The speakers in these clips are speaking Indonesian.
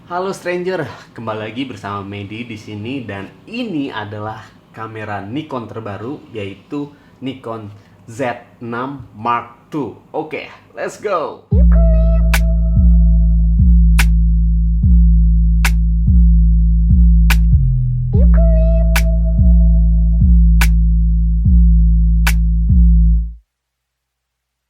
Halo stranger, kembali lagi bersama Medi di sini dan ini adalah kamera Nikon terbaru yaitu Nikon Z6 Mark II. Oke, let's go.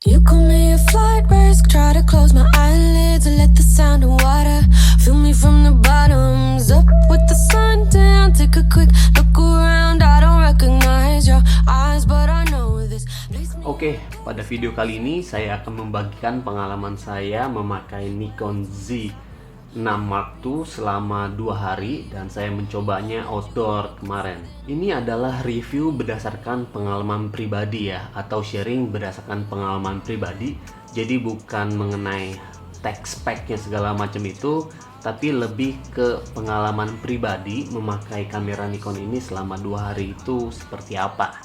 You call me a flight risk, try to close my eyelids and let the sound of water fill me from the bottoms up with the sun down. Take a quick look around, I don't recognize your eyes, but I know this place. Oke, pada video kali ini saya akan membagikan pengalaman saya memakai Nikon Z6 Mark II selama 2 hari dan saya mencobanya outdoor kemarin. Ini adalah review berdasarkan pengalaman pribadi ya, atau sharing berdasarkan pengalaman pribadi. Jadi bukan mengenai tech spec-nya segala macam itu, tapi lebih ke pengalaman pribadi memakai kamera Nikon ini selama 2 hari itu seperti apa.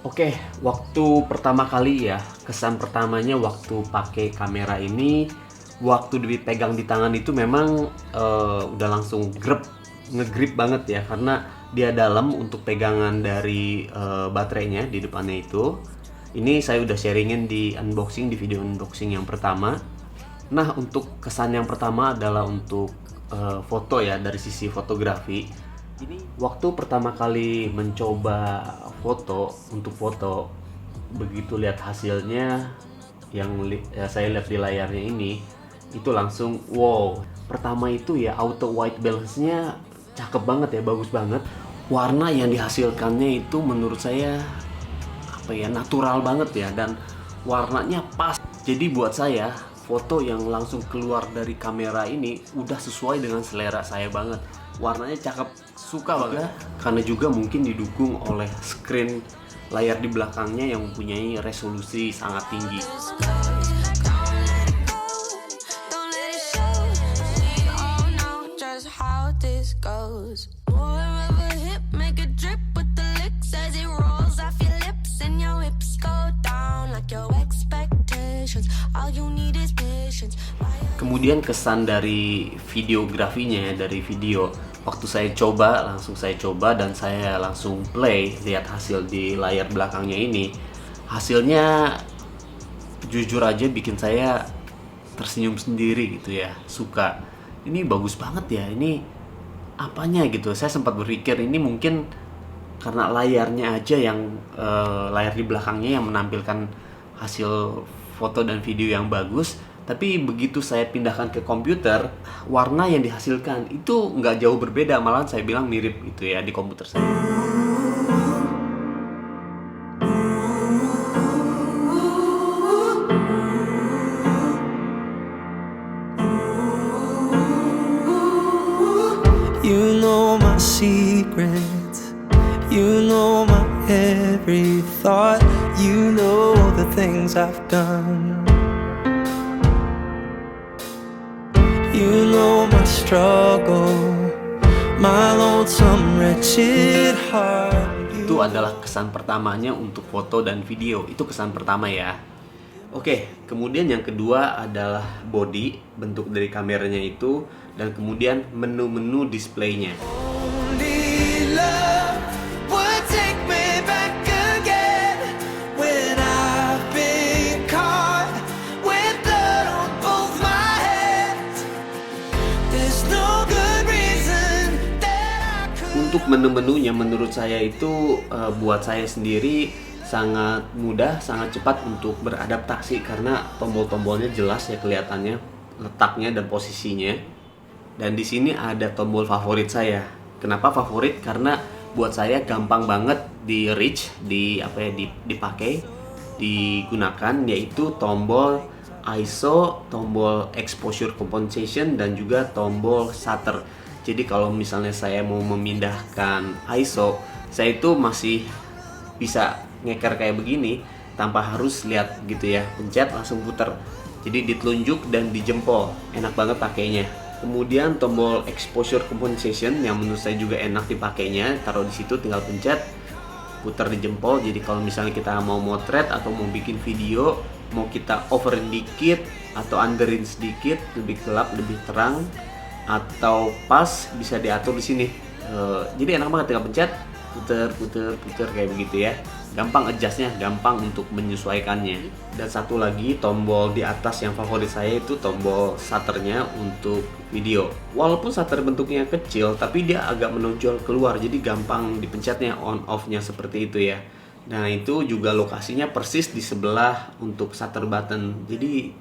Oke, waktu pertama kali ya, kesan pertamanya waktu pakai kamera ini, waktu dipegang di tangan itu memang udah langsung ngegrip banget ya, karena dia dalam untuk pegangan dari baterainya di depannya itu. Ini saya udah sharingin di unboxing, di video unboxing yang pertama. Nah, untuk kesan yang pertama adalah untuk foto ya, dari sisi fotografi. Ini waktu pertama kali mencoba untuk foto, begitu lihat hasilnya yang saya lihat di layarnya ini, itu langsung wow. Pertama itu ya, auto white balance-nya cakep banget ya, bagus banget. Warna yang dihasilkannya itu menurut saya natural banget ya, dan warnanya pas. Jadi buat saya foto yang langsung keluar dari kamera ini udah sesuai dengan selera saya banget. Warnanya cakep, suka banget. Karena juga mungkin didukung oleh screen layar di belakangnya yang mempunyai resolusi sangat tinggi. Kemudian kesan dari videografinya, dari video, waktu saya coba dan saya langsung play, lihat hasil di layar belakangnya ini, hasilnya jujur aja bikin saya tersenyum sendiri gitu ya, suka. Ini bagus banget ya, ini apanya gitu. Saya sempat berpikir ini mungkin karena layarnya aja yang layar di belakangnya yang menampilkan hasil foto dan video yang bagus. Tapi begitu saya pindahkan ke komputer, warna yang dihasilkan itu nggak jauh berbeda, malahan saya bilang mirip gitu ya di komputer saya. You know my secrets, you know my every thought, you know the things I've done. You know my struggle, my lonesome wretched heart. Itu adalah kesan pertamanya untuk foto dan video. Itu kesan pertama ya. Oke, kemudian yang kedua adalah body, bentuk dari kameranya itu, dan kemudian menu-menu displaynya. Only love would take me back again when I've been caught with blood on both my hands. There's no good reason that I could. Untuk menu-menunya menurut saya itu buat saya sendiri sangat mudah, sangat cepat untuk beradaptasi karena tombol-tombolnya jelas ya kelihatannya, letaknya dan posisinya. Dan di sini ada tombol favorit saya. Kenapa favorit? Karena buat saya gampang banget di reach, dipakai, digunakan, yaitu tombol ISO, tombol exposure compensation, dan juga tombol shutter. Jadi kalau misalnya saya mau memindahkan ISO, saya itu masih bisa ngeker kayak begini tanpa harus lihat gitu ya, pencet langsung puter. Jadi ditelunjuk dan di jempol, enak banget pakainya. Kemudian tombol exposure compensation yang menurut saya juga enak dipakainya, taruh di situ tinggal pencet, putar di jempol. Jadi kalau misalnya kita mau motret atau mau bikin video, mau kita overin dikit atau underin sedikit, lebih gelap, lebih terang, atau pas bisa diatur di sini. Jadi enak banget, tinggal pencet, puter kayak begitu ya. Gampang adjustnya, gampang untuk menyesuaikannya. Dan satu lagi tombol di atas yang favorit saya itu tombol shutternya untuk video. Walaupun shutter bentuknya kecil, tapi dia agak menonjol keluar, jadi gampang dipencetnya, on off-nya seperti itu ya. Nah itu juga lokasinya persis di sebelah untuk shutter button. Jadi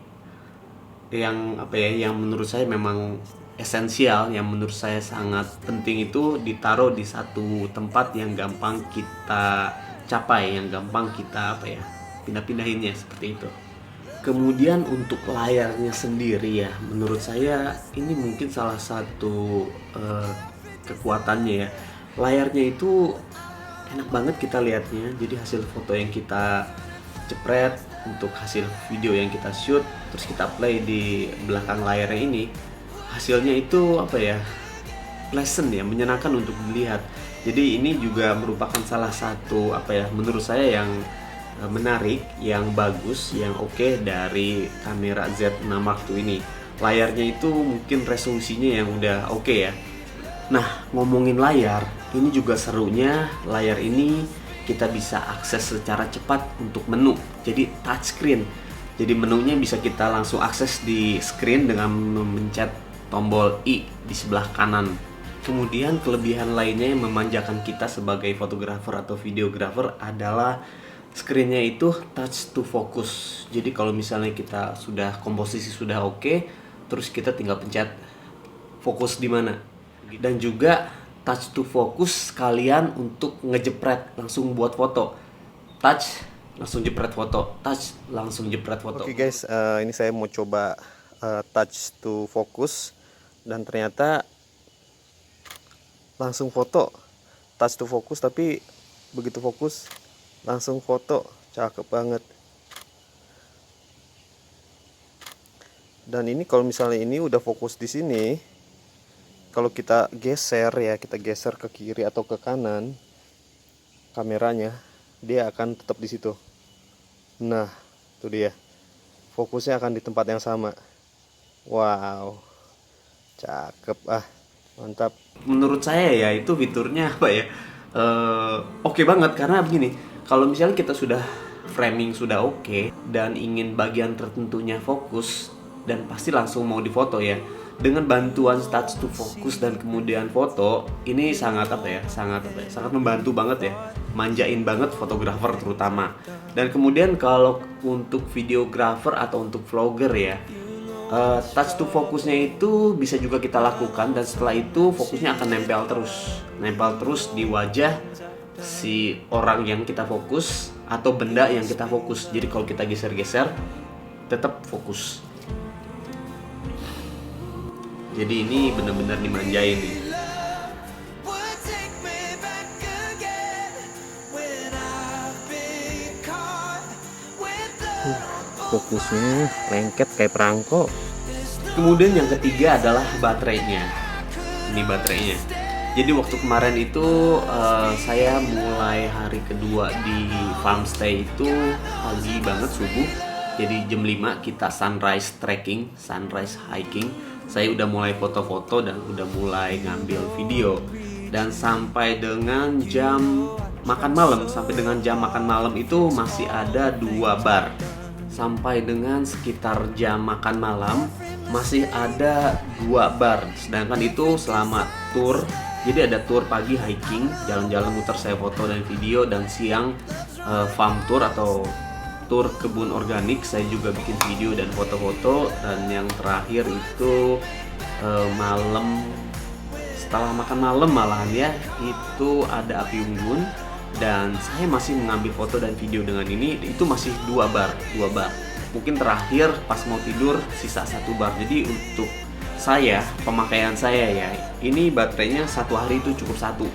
yang yang menurut saya memang esensial, yang menurut saya sangat penting itu ditaruh di satu tempat yang gampang kita capai, yang gampang kita pindah-pindahinnya seperti itu. Kemudian untuk layarnya sendiri ya, menurut saya ini mungkin salah satu kekuatannya ya. Layarnya itu enak banget kita lihatnya. Jadi hasil foto yang kita jepret untuk hasil video yang kita shoot, terus kita play di belakang layarnya ini, hasilnya itu pleasant ya, menyenangkan untuk dilihat. Jadi ini juga merupakan salah satu menurut saya yang menarik, yang bagus, yang oke dari kamera Z6 Mark II ini. Layarnya itu mungkin resolusinya yang udah oke ya. Nah, ngomongin layar, ini juga serunya layar ini kita bisa akses secara cepat untuk menu. Jadi touchscreen. Jadi menunya bisa kita langsung akses di screen dengan memencet tombol I di sebelah kanan. Kemudian kelebihan lainnya yang memanjakan kita sebagai fotografer atau videografer adalah screennya itu touch to focus. Jadi kalau misalnya kita sudah komposisi sudah oke, terus kita tinggal pencet fokus di mana. Dan juga touch to focus sekalian untuk ngejepret langsung buat foto. Touch langsung jepret foto, touch langsung jepret foto. Oke guys, ini saya mau coba touch to focus dan ternyata langsung foto. Touch to focus tapi begitu fokus langsung foto, cakep banget. Dan ini kalau misalnya ini udah fokus di sini, kalau kita geser ya, kita geser ke kiri atau ke kanan kameranya, dia akan tetap di situ. Nah, itu dia. Fokusnya akan di tempat yang sama. Wow. Cakep mantap. Menurut saya ya itu fiturnya oke banget, karena begini, kalau misalnya kita sudah framing sudah oke dan ingin bagian tertentunya fokus dan pasti langsung mau difoto ya, dengan bantuan touch to focus dan kemudian foto, ini sangat sangat membantu banget ya, manjain banget fotografer terutama. Dan kemudian kalau untuk videografer atau untuk vlogger ya, touch to fokusnya itu bisa juga kita lakukan, dan setelah itu fokusnya akan nempel terus di wajah si orang yang kita fokus atau benda yang kita fokus. Jadi kalau kita geser-geser tetap fokus. Jadi ini benar-benar dimanjain nih. Fokusnya lengket kayak perangko. Kemudian yang ketiga adalah baterainya. Ini baterainya. Jadi waktu kemarin itu saya mulai hari kedua di farmstay itu pagi banget subuh. Jadi jam 5 kita sunrise trekking, sunrise hiking. Saya udah mulai foto-foto dan udah mulai ngambil video. Dan sampai dengan jam makan malam itu masih ada 2 bar. Sampai dengan sekitar jam makan malam masih ada 2 bar. Sedangkan itu selama tour, jadi ada tour pagi hiking, jalan-jalan muter saya foto dan video, dan siang farm tour atau tour kebun organik saya juga bikin video dan foto-foto. Dan yang terakhir itu malam, setelah makan malam malahan ya, itu ada api unggun. Dan saya masih mengambil foto dan video dengan ini, itu masih 2 bar. Mungkin terakhir pas mau tidur sisa 1 bar. Jadi untuk saya, pemakaian saya ya, ini baterainya 1 hari itu cukup 1.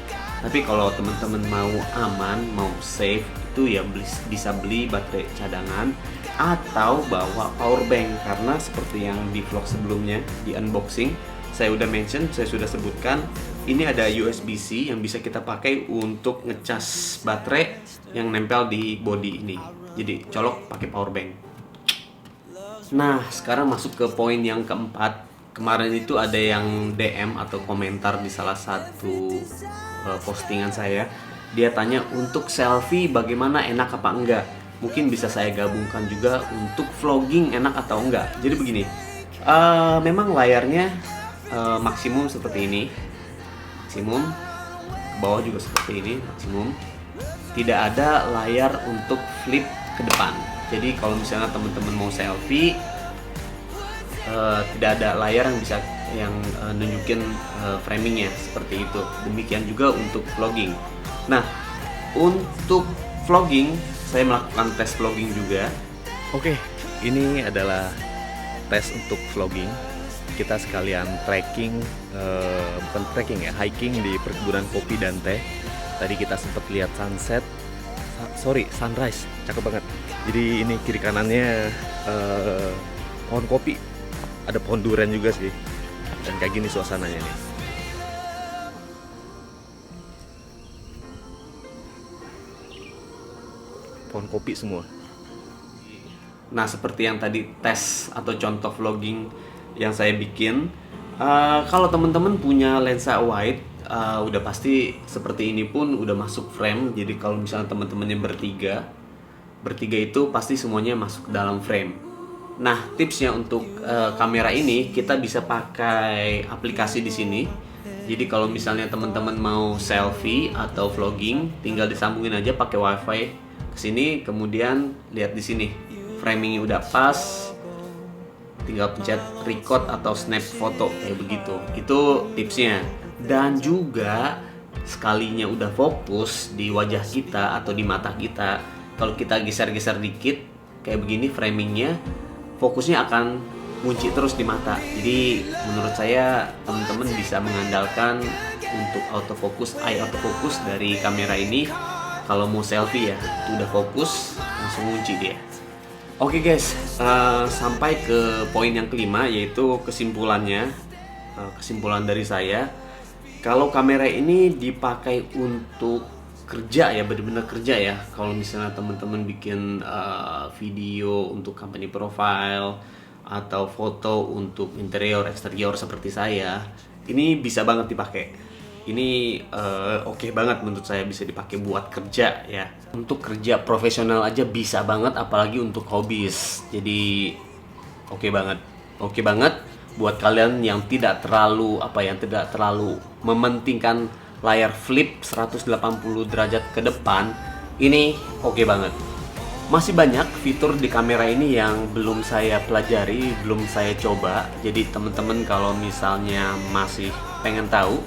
Tapi kalau teman-teman mau aman, mau safe, itu ya bisa beli baterai cadangan atau bawa power bank. Karena seperti yang di vlog sebelumnya di unboxing saya udah mention, saya sudah sebutkan, ini ada USB-C yang bisa kita pakai untuk ngecas baterai yang nempel di body ini. Jadi colok pakai power bank. Nah, sekarang masuk ke poin yang keempat, kemarin itu ada yang DM atau komentar di salah satu postingan saya. Dia tanya untuk selfie bagaimana, enak apa enggak. Mungkin bisa saya gabungkan juga untuk vlogging enak atau enggak. Jadi begini, memang layarnya maksimum seperti ini, maksimum, ke bawah juga seperti ini, maksimum. Tidak ada layar untuk flip ke depan. Jadi kalau misalnya teman-teman mau selfie, tidak ada layar yang bisa nunjukin framingnya seperti itu. Demikian juga untuk vlogging. Nah, untuk vlogging saya melakukan tes vlogging juga. Oke, ini adalah tes untuk vlogging. Kita sekalian trekking, bukan trekking ya, hiking di perkebunan kopi dan teh. Tadi kita sempat lihat sunset, sunrise, cakep banget. Jadi ini kiri kanannya pohon kopi, ada pohon durian juga sih. Dan kayak gini suasananya nih. Pohon kopi semua. Nah, seperti yang tadi tes atau contoh vlogging yang saya bikin, kalau teman-teman punya lensa wide, udah pasti seperti ini pun udah masuk frame. Jadi kalau misalnya teman-temannya bertiga itu pasti semuanya masuk dalam frame. Nah, tipsnya untuk kamera ini kita bisa pakai aplikasi di sini. Jadi kalau misalnya teman-teman mau selfie atau vlogging, tinggal disambungin aja pakai wifi ke sini, kemudian lihat di sini framingnya udah pas, tinggal pencet record atau snap foto kayak begitu. Itu tipsnya. Dan juga sekalinya udah fokus di wajah kita atau di mata kita, kalau kita geser-geser dikit kayak begini framingnya, fokusnya akan kunci terus di mata. Jadi menurut saya teman-teman bisa mengandalkan untuk autofocus, eye autofocus dari kamera ini. Kalau mau selfie ya, itu udah fokus, langsung kunci dia. Oke guys, sampai ke poin yang kelima, yaitu kesimpulannya. Kesimpulan dari saya, kalau kamera ini dipakai untuk kerja ya, benar-benar kerja ya. Kalau misalnya teman-teman bikin video untuk company profile atau foto untuk interior eksterior seperti saya, ini bisa banget dipakai. Ini oke banget menurut saya, bisa dipakai buat kerja ya. Untuk kerja profesional aja bisa banget, apalagi untuk hobis. Jadi oke banget. Oke banget buat kalian yang tidak terlalu mementingkan layar flip 180 derajat ke depan. Ini oke banget. Masih banyak fitur di kamera ini yang belum saya pelajari, belum saya coba. Jadi teman-teman kalau misalnya masih pengen tahu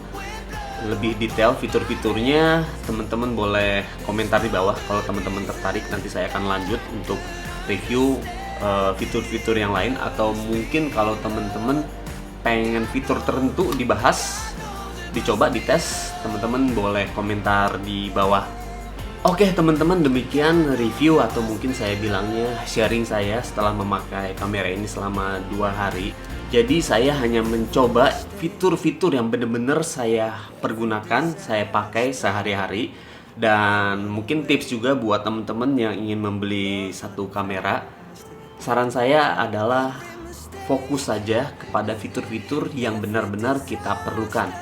lebih detail fitur-fiturnya, teman-teman boleh komentar di bawah. Kalau teman-teman tertarik, nanti saya akan lanjut untuk review fitur-fitur yang lain. Atau mungkin kalau teman-teman pengen fitur tertentu dibahas, dicoba, dites, teman-teman boleh komentar di bawah. Oke teman-teman, demikian review atau mungkin saya bilangnya sharing saya setelah memakai kamera ini selama 2 hari. Jadi saya hanya mencoba fitur-fitur yang benar-benar saya pergunakan, saya pakai sehari-hari. Dan mungkin tips juga buat teman-teman yang ingin membeli satu kamera. Saran saya adalah fokus saja kepada fitur-fitur yang benar-benar kita perlukan.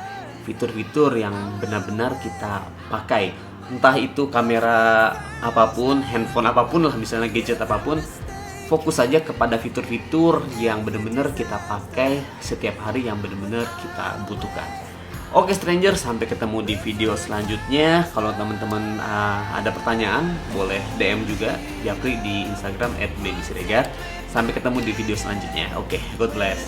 Fitur-fitur yang benar-benar kita pakai. Entah itu kamera apapun, handphone apapun lah, misalnya gadget apapun. Fokus saja kepada fitur-fitur yang benar-benar kita pakai setiap hari, yang benar-benar kita butuhkan. Oke stranger, sampai ketemu di video selanjutnya. Kalau teman-teman ada pertanyaan, boleh DM juga Japri di Instagram @medisiregar. Sampai ketemu di video selanjutnya. Oke, God bless.